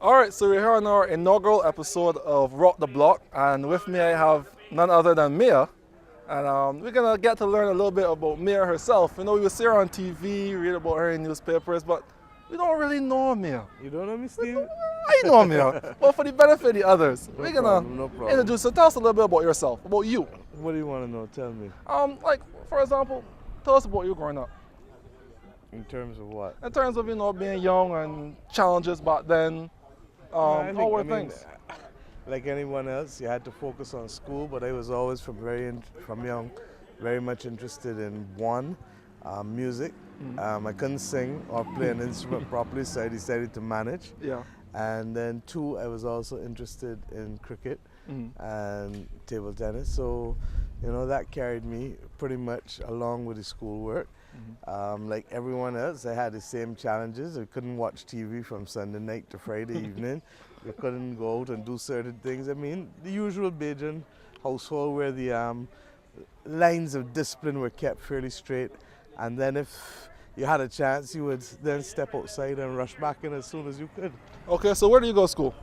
All right, so we're here on our inaugural episode of Rock the Block, and with me I have none other than Mia, and we're gonna get to learn a little bit about Mia herself. You know, we see her on TV, read about her in newspapers, but we don't really know Mia. You don't know me, Steve? I know Mia, but for the benefit of the others, we're gonna No problem. introduce. So tell us a little bit about yourself, about you. What do you want to know? Tell me. Like for example, tell us about you growing up. In terms of what? In terms of being young and challenges back then. How were things? Like anyone else, you had to focus on school, but I was always from young, very much interested in music. I couldn't sing or play an instrument properly, so I decided to manage. Yeah. And then two, I was also interested in cricket and table tennis. So, that carried me pretty much along with the schoolwork. Like everyone else, I had the same challenges. I couldn't watch TV from Sunday night to Friday evening. We couldn't go out and do certain things. I mean, the usual Bajan household where the lines of discipline were kept fairly straight. And then if you had a chance, you would then step outside and rush back in as soon as you could. Okay, so where do you go to school?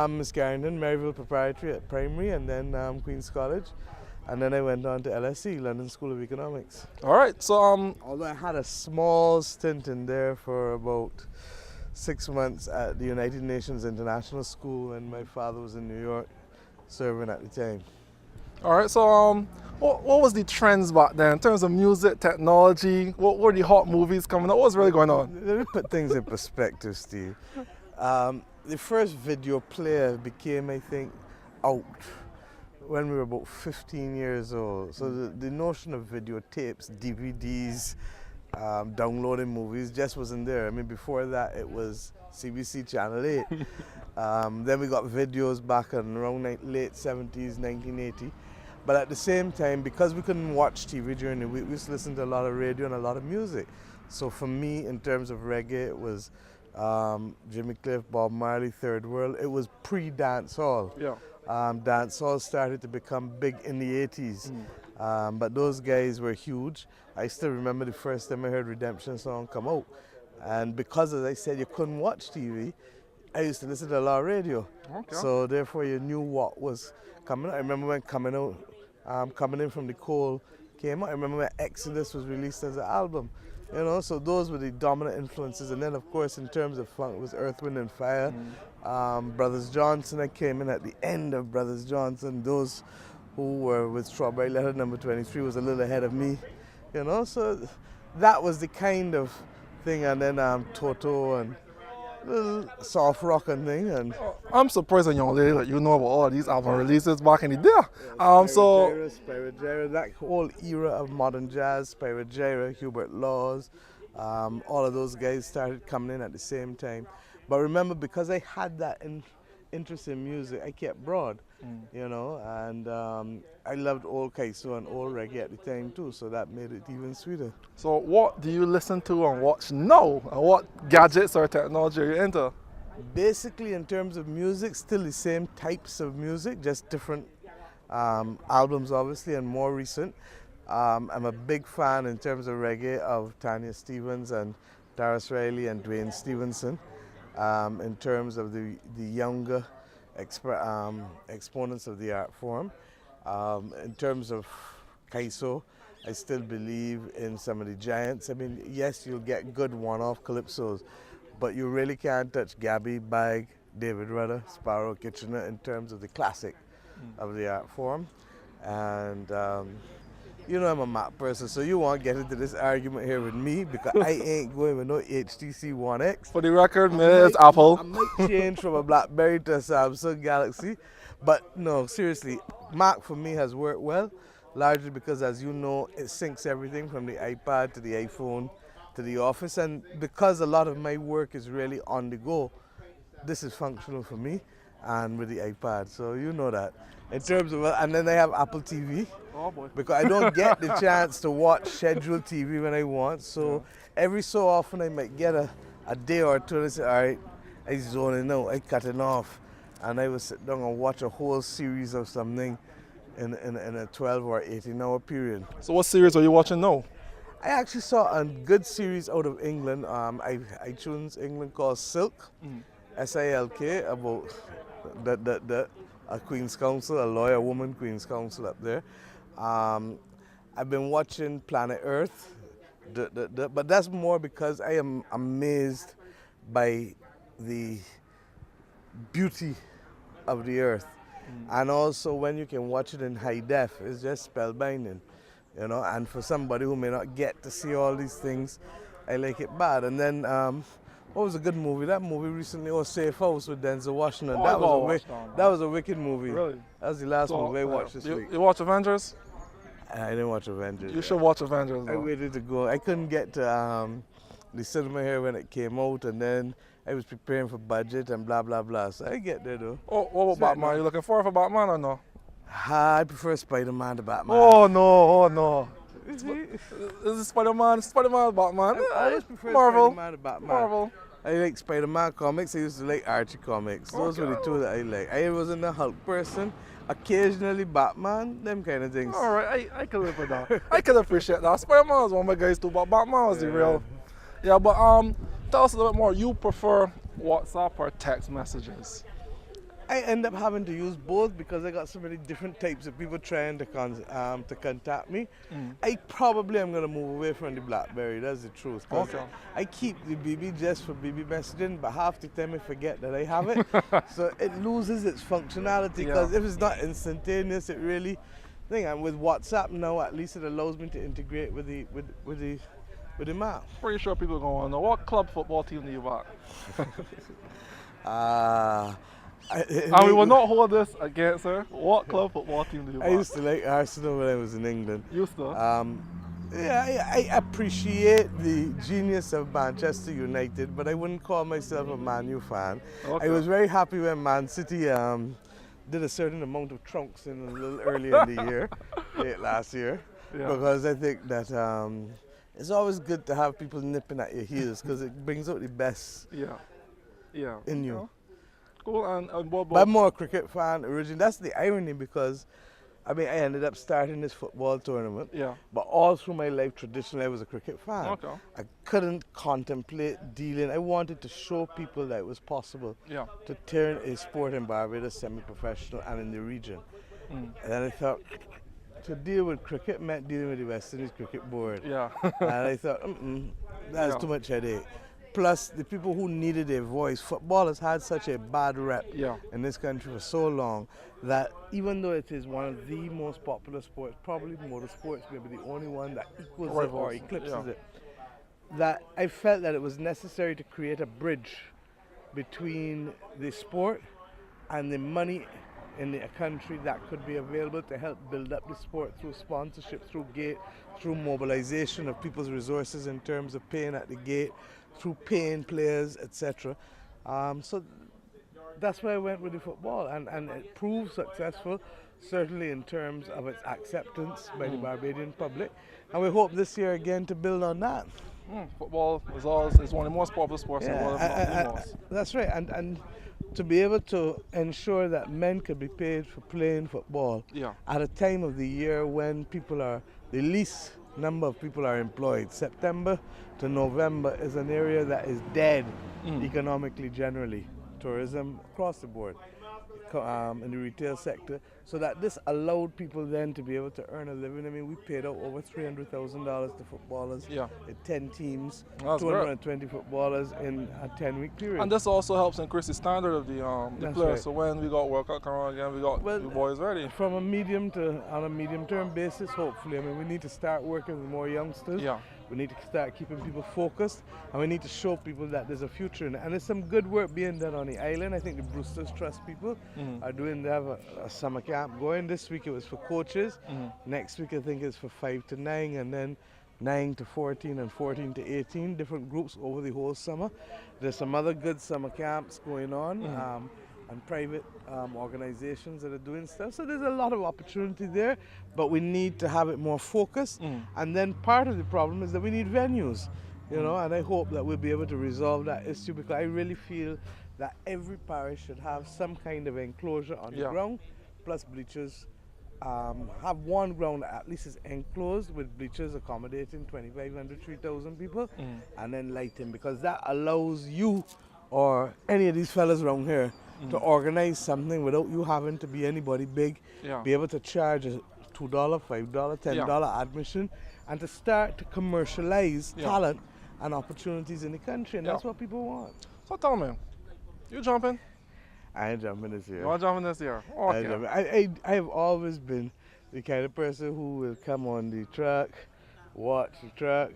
Miss Carrington, Maryville Preparatory at primary, and then Queen's College. And then I went on to LSE, London School of Economics. All right, so Although I had a small stint in there for about 6 months at the United Nations International School, and my father was in New York serving at the time. all right, so what was the trends back then in terms of music, technology? What were the hot movies coming up? What was really going on? Let me put things in perspective, Steve. The first video player became, I think, out when we were about 15 years old. So the notion of videotapes, DVDs, downloading movies just wasn't there. I mean, before that it was CBC Channel 8. Then we got videos back in around late 70s, 1980. But at the same time, because we couldn't watch TV during the week, we used to listen to a lot of radio and a lot of music. So for me, in terms of reggae, it was Jimmy Cliff, Bob Marley, Third World. It was pre-dancehall. Yeah. Dancehall started to become big in the 80s, but those guys were huge. I still remember the first time I heard Redemption song come out, and because, as I said, you couldn't watch TV, I used to listen to a lot of radio. Okay. So therefore you knew what was coming out. I remember when Coming In From the Cold came out. I remember when Exodus was released as an album. So those were the dominant influences. And then, of course, in terms of funk, it was Earth, Wind and Fire. Brothers Johnson, I came in at the end of Brothers Johnson. Those who were with Strawberry Letter number 23 was a little ahead of me. So that was the kind of thing. And then Toto and little soft rock and thing. And I'm surprised, young lady, that you know about all these album releases back in the day. Spyro Gyra, that whole era of modern jazz, Spyro Gyra, Hubert Laws, all of those guys started coming in at the same time. But remember, because I had that interest in music, I kept broad, and I loved old Kaiso and old reggae at the time too, so that made it even sweeter. So what do you listen to and watch now? And what gadgets or technology are you into? Basically, in terms of music, still the same types of music, just different albums obviously, and more recent. I'm a big fan in terms of reggae of Tanya Stephens and Darius Riley and Dwayne Stevenson. In terms of the younger exponents of the art form. In terms of Kaiso, I still believe in some of the giants. I mean, yes, you'll get good one-off calypsos, but you really can't touch Gabby, Bag, David Rudder, Sparrow, Kitchener in terms of the classic of the art form. And I'm a Mac person, so you won't get into this argument here with me because I ain't going with no HTC One X. For the record, it's Apple. I might change from a BlackBerry to a Samsung Galaxy, but no, seriously, Mac for me has worked well, largely because, as you know, it syncs everything from the iPad to the iPhone to the office, and because a lot of my work is really on the go, this is functional for me and with the iPad, so you know that. In terms of, and then I have Apple TV. Oh boy. Because I don't get the chance to watch scheduled TV when I want, so every so often I might get a day or two and I say, all right, I zoning out, I cutting off, and I will sit down and watch a whole series of something in a 12 or 18-hour period. So what series are you watching now? I actually saw a good series out of England, iTunes England, called Silk. SILK, about a Queen's Counsel, a lawyer woman Queen's Counsel up there. I've been watching Planet Earth, but that's more because I am amazed by the beauty of the earth. And also when you can watch it in high def, it's just spellbinding, you know. And for somebody who may not get to see all these things, I like it bad. And then what was a good movie? That movie recently was Safe House with Denzel Washington. Oh, That was a wicked movie. Really? That was the last movie I watched this week. You watch Avengers? I didn't watch Avengers. You should watch Avengers. I waited to go. I couldn't get to the cinema here when it came out, and then I was preparing for budget and blah blah blah. So I get there though. Oh, what about Batman? You looking forward for Batman or no? I prefer Spider-Man to Batman. Oh no. Is it Spider-Man? Spider-Man, Batman? I always prefer Marvel. Spider-Man to Batman. Marvel. I like Spider-Man comics. I used to like Archie comics. Those were the two that I like. I wasn't a Hulk person. Occasionally Batman, them kind of things. All right, I can live with that. I can appreciate that. Spider-Man was one of my guys too, but Batman was the real. Yeah, but tell us a little bit more. You prefer WhatsApp or text messages? I end up having to use both because I got so many different types of people trying to contact me. I probably am going to move away from the BlackBerry, that's the truth. Okay. I keep the BB just for BB messaging, but half the time I forget that I have it. So it loses its functionality because if it's not instantaneous, it really thing. And with WhatsApp now, at least it allows me to integrate with the map. Pretty sure people are going to know what club football team do you back? And we will not hold this against her. What club football team do you back? I used to like Arsenal when I was in England. Used to? I appreciate the genius of Manchester United, but I wouldn't call myself a Man U fan. Okay. I was very happy when Man City did a certain amount of trunks a little earlier in the year, late last year, because I think that it's always good to have people nipping at your heels because it brings out the best in you. Cool. And what about? But I'm more a cricket fan originally. That's the irony because I mean I ended up starting this football tournament. Yeah. But all through my life traditionally I was a cricket fan. Okay. I couldn't contemplate dealing. I wanted to show people that it was possible to turn a sport in Barbados semi-professional and in the region. And then I thought to deal with cricket meant dealing with the West Indies Cricket Board. Yeah. And I thought, that's too much headache. Plus, the people who needed a voice, football has had such a bad rep in this country for so long that even though it is one of the most popular sports, probably motorsports may be the only one that equals it or eclipses it, that I felt that it was necessary to create a bridge between the sport and the money in the country that could be available to help build up the sport through sponsorship, through gate, through mobilization of people's resources in terms of paying at the gate, through paying players, etc. So that's why I went with the football, and it proved successful, certainly in terms of its acceptance by the Barbadian public. And we hope this year again to build on that. Football is one of the most popular sports in the world, if not the most. That's right, and to be able to ensure that men could be paid for playing football at a time of the year when the least number of people are employed. September to November is an area that is dead economically generally, tourism across the board, in the retail sector, so that this allowed people then to be able to earn a living. I mean, we paid out over $300,000 to footballers in 10 teams, 220 footballers in a 10-week period. And this also helps increase the standard of the players. Right. So when we got World Cup coming on again, we got the boys ready. From a on a medium-term basis, hopefully. I mean, we need to start working with more youngsters. We need to start keeping people focused, and we need to show people that there's a future in it. And there's some good work being done on the island. I think the Brewsters Trust people they have a summer camp going. This week it was for coaches. Next week I think it's for 5 to 9, and then 9 to 14 and 14 to 18, different groups over the whole summer. There's some other good summer camps going on. And private organizations that are doing stuff. So there's a lot of opportunity there, but we need to have it more focused. And then part of the problem is that we need venues, you know, and I hope that we'll be able to resolve that issue, because I really feel that every parish should have some kind of enclosure on the ground, plus bleachers. Have one ground that at least is enclosed with bleachers accommodating 2,500, 3,000 people, and then lighting, because that allows you or any of these fellas around here to organize something without you having to be anybody big, Yeah. be able to charge a $2, $5, $10 admission, and to start to commercialize talent and opportunities in the country, and that's what people want. So tell me, you jumping? I ain't jumping this year. You want jumping this year? I, Okay. I have always been the kind of person who will come on the truck, watch the truck,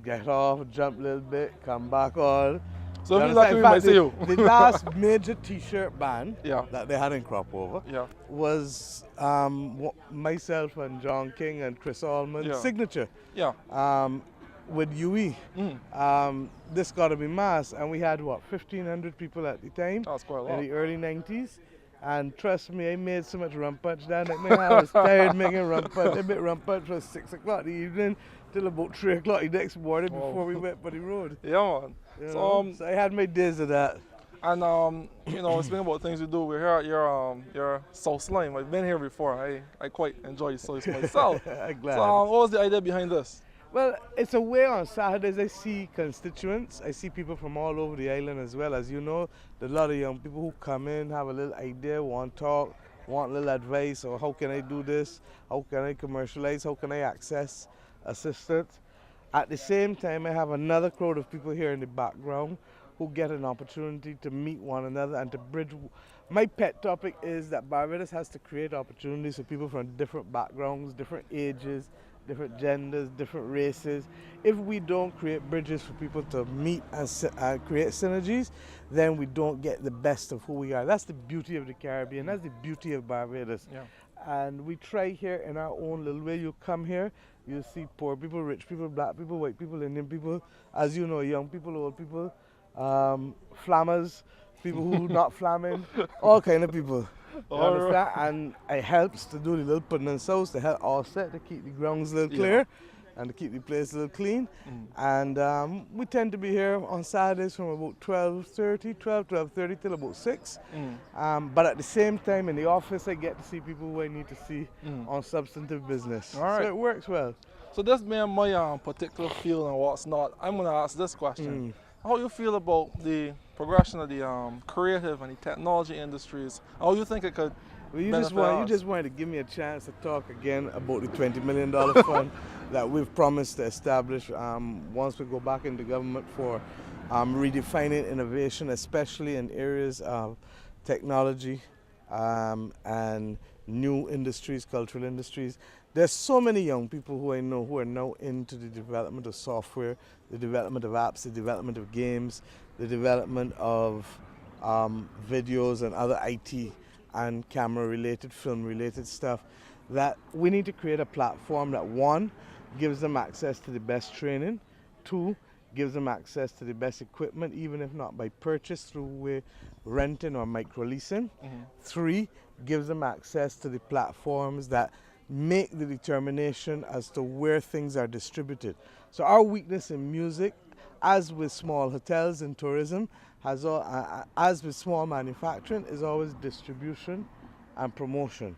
get off, jump a little bit, come back on. So if you lucky, we might see you. The last major T-shirt band Yeah. that they had in Crop Over Yeah. was myself and John King and Chris Allman's signature. Yeah. With UE. This got to be mass, and we had what, 1,500 people at the time. That's quite a lot. In the early 90s. And trust me, I made so much rum punch down that I was tired making rum punch. I made rum punch from 6 o'clock in the evening till about 3 o'clock the next morning before we went for the road. Yeah, man. You know? So I had my days of that. And you know, speaking about things you do, we're here at your South Slime. I've been here before. I quite enjoy South myself. I'm glad. So what was the idea behind this? Well, it's a way on Saturdays I see constituents. I see people from all over the island as well. As you know, there's a lot of young people who come in, have a little idea, want to talk, want a little advice, or how can I do this? How can I commercialize? How can I access assistance? At the same time, I have another crowd of people here in the background who get an opportunity to meet one another and to bridge. My pet topic is that Barbados has to create opportunities for people from different backgrounds, different ages, different genders, different races. If we don't create bridges for people to meet and create synergies, then we don't get the best of who we are. That's the beauty of the Caribbean. That's the beauty of Barbados. Yeah. And we try here in our own little way. You come here, you see poor people, rich people, black people, white people, Indian people, as you know, young people, old people, flammers, people who not flamming, all kind of people. You understand? And it helps to do the little pudding and sauce to help offset, to keep the grounds a little clear and to keep the place a little clean. And we tend to be here on Saturdays from about 12:30 till about 6. But at the same time in the office I get to see people who I need to see on substantive business. All right. So it works well. So this being my particular field and what's not, I'm going to ask this question. How you feel about the progression of the creative and the technology industries? How you think it could you benefit us? You just wanted to give me a chance to talk again about the $20 million fund that we've promised to establish once we go back into government for redefining innovation, especially in areas of technology and new industries, cultural industries. There's so many young people who I know who are now into the development of software, the development of apps, the development of games, the development of videos and other IT and camera-related, film-related stuff, that we need to create a platform that, one, gives them access to the best training, two, gives them access to the best equipment, even if not by purchase, through renting or micro-leasing, three, gives them access to the platforms that make the determination as to where things are distributed. So our weakness in music, as with small hotels and tourism, as with small manufacturing, is always distribution and promotion.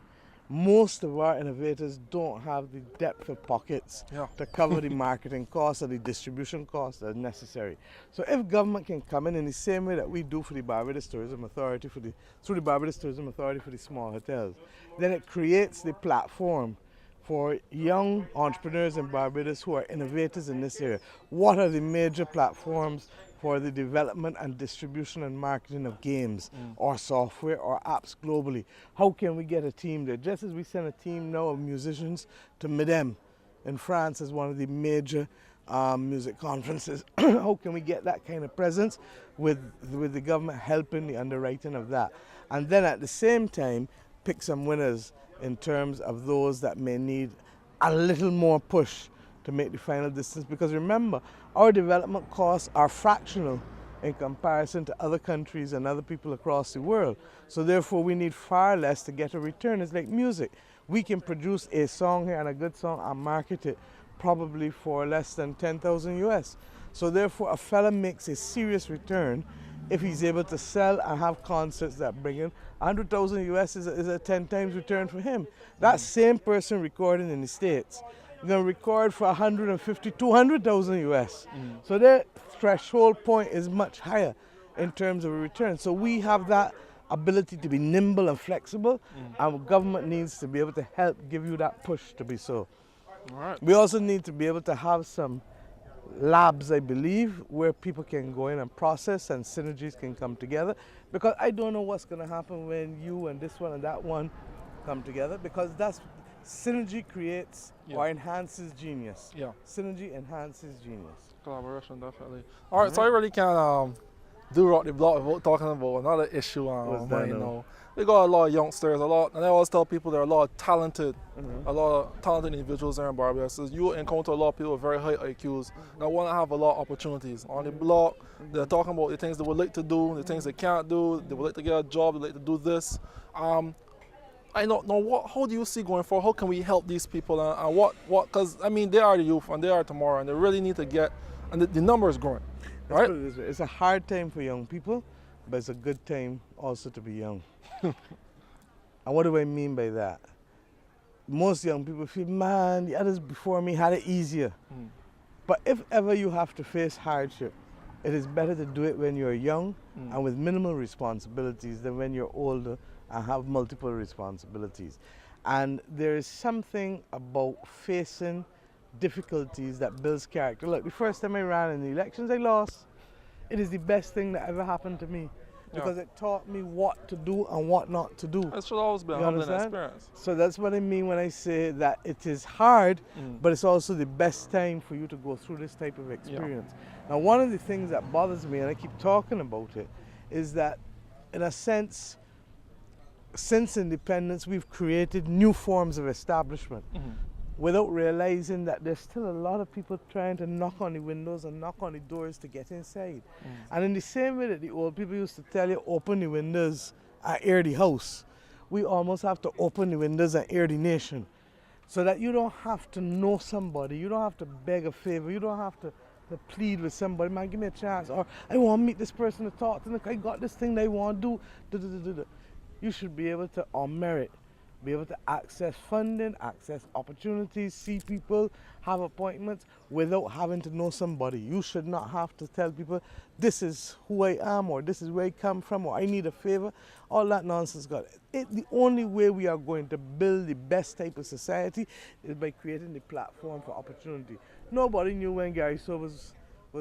Most of our innovators don't have the depth of pockets to cover the marketing costs or the distribution costs that are necessary. So if government can come in the same way that we do for the Barbados Tourism Authority, through the Barbados Tourism Authority for the small hotels, then it creates the platform for young entrepreneurs in Barbados who are innovators in this area. What are the major platforms for the development and distribution and marketing of games or software or apps globally? How can we get a team there? Just as we send a team now of musicians to Midem in France as one of the major music conferences, how can we get that kind of presence with the government helping the underwriting of that? And then at the same time, pick some winners in terms of those that may need a little more push to make the final distance, because remember, our development costs are fractional in comparison to other countries and other people across the world. So therefore we need far less to get a return. It's like music. We can produce a song here and a good song and market it probably for less than 10,000 US. So therefore a fella makes a serious return if he's able to sell and have concerts that bring in 100,000 US is a 10 times return for him. That same person recording in the States going to record for 150, 200,000 US. So their threshold point is much higher. in terms of a return. So we have that ability to be nimble and flexible, and government needs to be able to help give you that push to be so. All right. We also need to be able to have some labs, I believe, where people can go in and process and synergies can come together, because I don't know what's going to happen when you and this one and that one come together, because that's synergy creates or enhances genius. Yeah. Synergy enhances genius. Collaboration, definitely. All right, so I really can't do Rock the Block without talking about another issue. What's But, that you now? know, we got a lot of youngsters, and I always tell people there are a lot of talented individuals there in Barbados. So you encounter a lot of people with very high IQs that want to have a lot of opportunities. On the block, they're talking about the things they would like to do, the things they can't do, they would like to get a job, they would like to do this. I don't know, how do you see going forward? How can we help these people? And because, I mean, they are the youth and they are tomorrow, and they really need to get, and the number is growing, Let's right? put it this way. It's a hard time for young people, but it's a good time also to be young. And what do I mean by that? Most young people feel, man, the others before me had it easier. But if ever you have to face hardship, it is better to do it when you're young and with minimal responsibilities than when you're older and have multiple responsibilities. And there is something about facing difficulties that builds character. Look, the first time I ran in the elections, I lost. It is the best thing that ever happened to me, because it taught me what to do and what not to do. It should always be a humbling experience. So that's what I mean when I say that it is hard, but it's also the best time for you to go through this type of experience. Now, one of the things that bothers me, and I keep talking about it, is that in a sense, since independence, we've created new forms of establishment without realizing that there's still a lot of people trying to knock on the windows and knock on the doors to get inside. And in the same way that the old people used to tell you, open the windows and air the house, we almost have to open the windows and air the nation, so that you don't have to know somebody, you don't have to beg a favor, you don't have to plead with somebody, man, give me a chance, or I want to meet this person to talk to them, I got this thing they want to do. You should be able to, on merit, be able to access funding, access opportunities, see people, have appointments without having to know somebody. You should not have to tell people, this is who I am, or this is where I come from, or I need a favor. All that nonsense, God. The only way we are going to build the best type of society is by creating the platform for opportunity. Nobody knew when Gary So was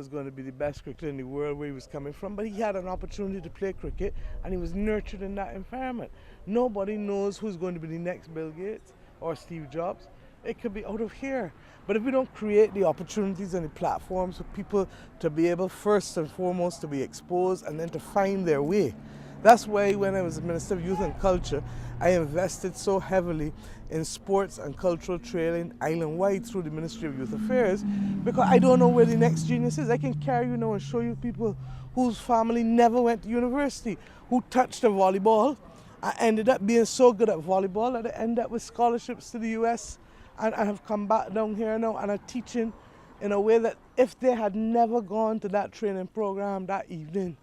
going to be the best cricketer in the world, where he was coming from, but he had an opportunity to play cricket and he was nurtured in that environment. Nobody knows who's going to be the next Bill Gates or Steve Jobs. It could be out of here. But if we don't create the opportunities and the platforms for people to be able, first and foremost, to be exposed and then to find their way. That's why when I was Minister of Youth and Culture, I invested so heavily in sports and cultural training island-wide through the Ministry of Youth Affairs, because I don't know where the next genius is. I can carry you now and show you people whose family never went to university, who touched a volleyball and ended up being so good at volleyball that they ended up with scholarships to the US and have come back down here now and are teaching in a way that if they had never gone to that training program that evening,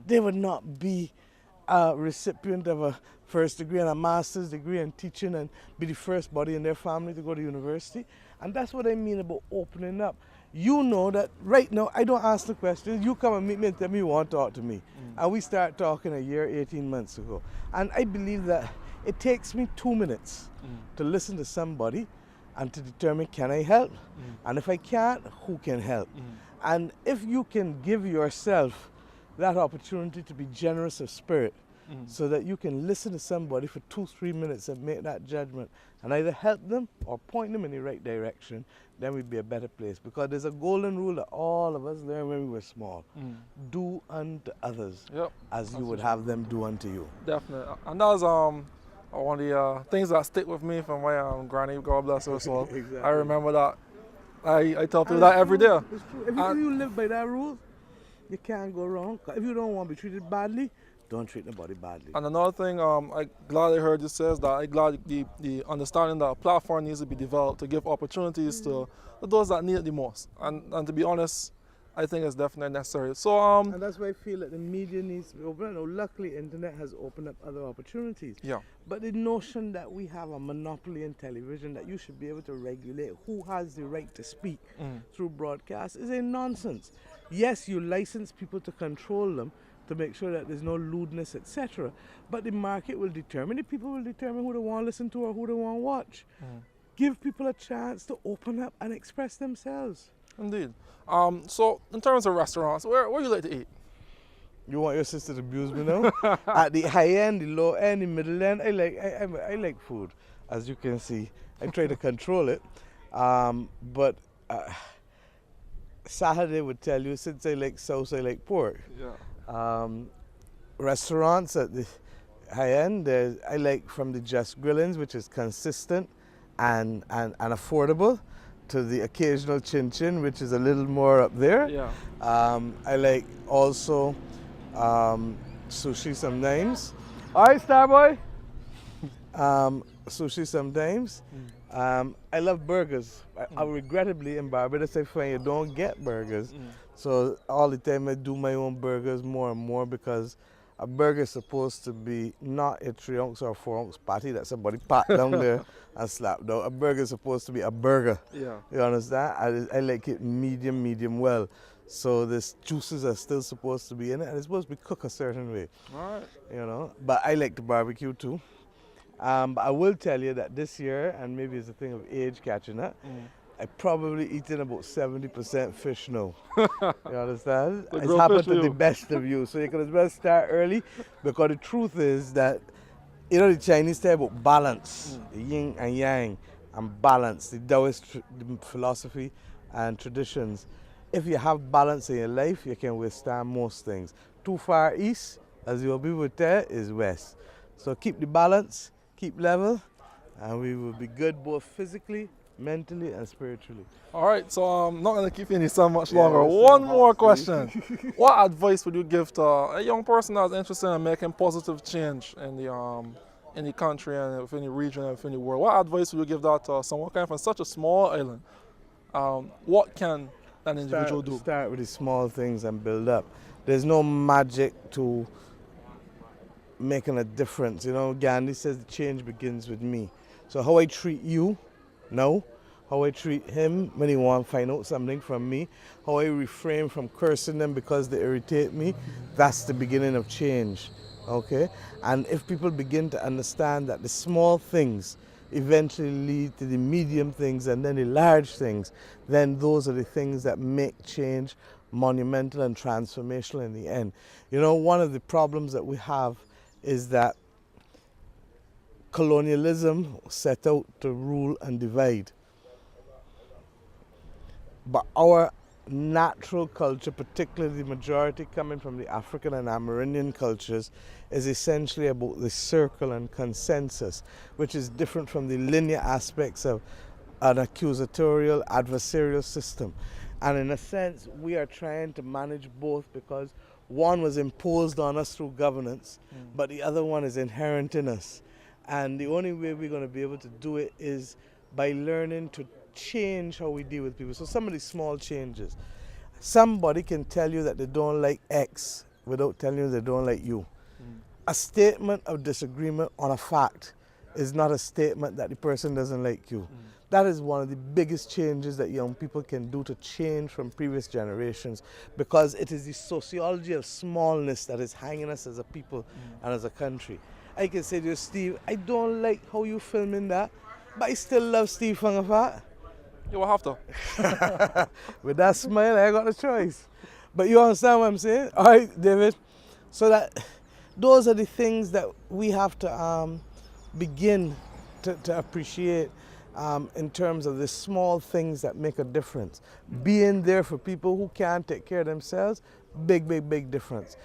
they would not be a recipient of a first degree and a master's degree in teaching and be the first body in their family to go to university. And that's what I mean about opening up. You know that right now, I don't ask the questions. You come and meet me and tell me you want to talk to me. And we start talking a year, 18 months ago. And I believe that it takes me 2 minutes to listen to somebody and to determine, can I help? And if I can't, who can help? And if you can give yourself that opportunity to be generous of spirit, so that you can listen to somebody for 2-3 minutes and make that judgment and either help them or point them in the right direction, then we'd be a better place. Because there's a golden rule that all of us learned when we were small. Do unto others as you would have them do unto you. Definitely. And that was one of the things that stick with me from my granny, God bless her soul. Exactly. I remember that. I tell people that every day. It's true. If you live by that rule, you can't go wrong. If you don't want to be treated badly, don't treat nobody badly. And another thing, I'm glad I heard you says that I'm glad the understanding that a platform needs to be developed to give opportunities to those that need it the most. And to be honest, I think it's definitely necessary. So and that's why I feel that the media needs to be open. Now, luckily, internet has opened up other opportunities. Yeah. But the notion that we have a monopoly in television, that you should be able to regulate who has the right to speak through broadcast, is a nonsense. Yes, you license people to control them, to make sure that there's no lewdness, etc. But the market will determine, the people will determine who they want to listen to or who they want to watch. Give people a chance to open up and express themselves. Indeed. So in terms of restaurants, where you like to eat? You want your sister to abuse me now? At the high end, the low end, the middle end, I like food, as you can see. I try to control it. But Saturday would tell you, since I like sauce, I like pork. Yeah. Restaurants at the high end, I like from the Just Grillings, which is consistent and affordable, to the occasional Chin Chin, which is a little more up there. Yeah. I like also sushi sometimes. All right, Starboy. Sushi sometimes. I love burgers. I regrettably in Barbados I find you don't get burgers. So all the time I do my own burgers more and more, because a burger is supposed to be not a 3 ounce or 4 ounce patty that somebody pat down there and slap down. A burger is supposed to be a burger. Yeah. You understand? I like it medium well. So the juices are still supposed to be in it, and it's supposed to be cooked a certain way. All right. You know, but I like to barbecue too. But I will tell you that this year, and maybe it's a thing of age catching up, I probably eaten about 70% fish now. You understand? It's happened to the best of you. So you can as well start early, because the truth is that, you know, the Chinese say about balance, the yin and yang, and balance, the Taoist philosophy and traditions. If you have balance in your life, you can withstand most things. Too far east, as your people would tell, is west. So keep the balance, keep level, and we will be good both physically, mentally, and spiritually. All right, so I'm not going to keep you any so much longer. One more question. What advice would you give to a young person that's interested in making positive change in the country and within the region and within the world? What advice would you give that to someone coming from such a small island? What can an individual do? Start with the small things and build up. There's no magic to making a difference. You know, Gandhi says the change begins with me. So how I treat you now, how I treat him when he wants to find out something from me, how I refrain from cursing them because they irritate me, that's the beginning of change. Okay? And if people begin to understand that the small things eventually lead to the medium things and then the large things, then those are the things that make change monumental and transformational in the end. You know, one of the problems that we have is that colonialism set out to rule and divide. But our natural culture, particularly the majority coming from the African and Amerindian cultures, is essentially about the circle and consensus, which is different from the linear aspects of an accusatorial, adversarial system. And in a sense, we are trying to manage both, because one was imposed on us through governance, but the other one is inherent in us. And the only way we're going to be able to do it is by learning to change how we deal with people. So some of these small changes. Somebody can tell you that they don't like X without telling you they don't like you. A statement of disagreement on a fact is not a statement that the person doesn't like you. That is one of the biggest changes that young people can do to change from previous generations, because it is the sociology of smallness that is hanging us as a people and as a country. I can say to you, Steve, I don't like how you filming that, but I still love Steve Fangafat. You will have to. With that smile, I got the choice. But you understand what I'm saying? All right, David. So that those are the things that we have to begin to appreciate in terms of the small things that make a difference. Being there for people who can't take care of themselves, big difference.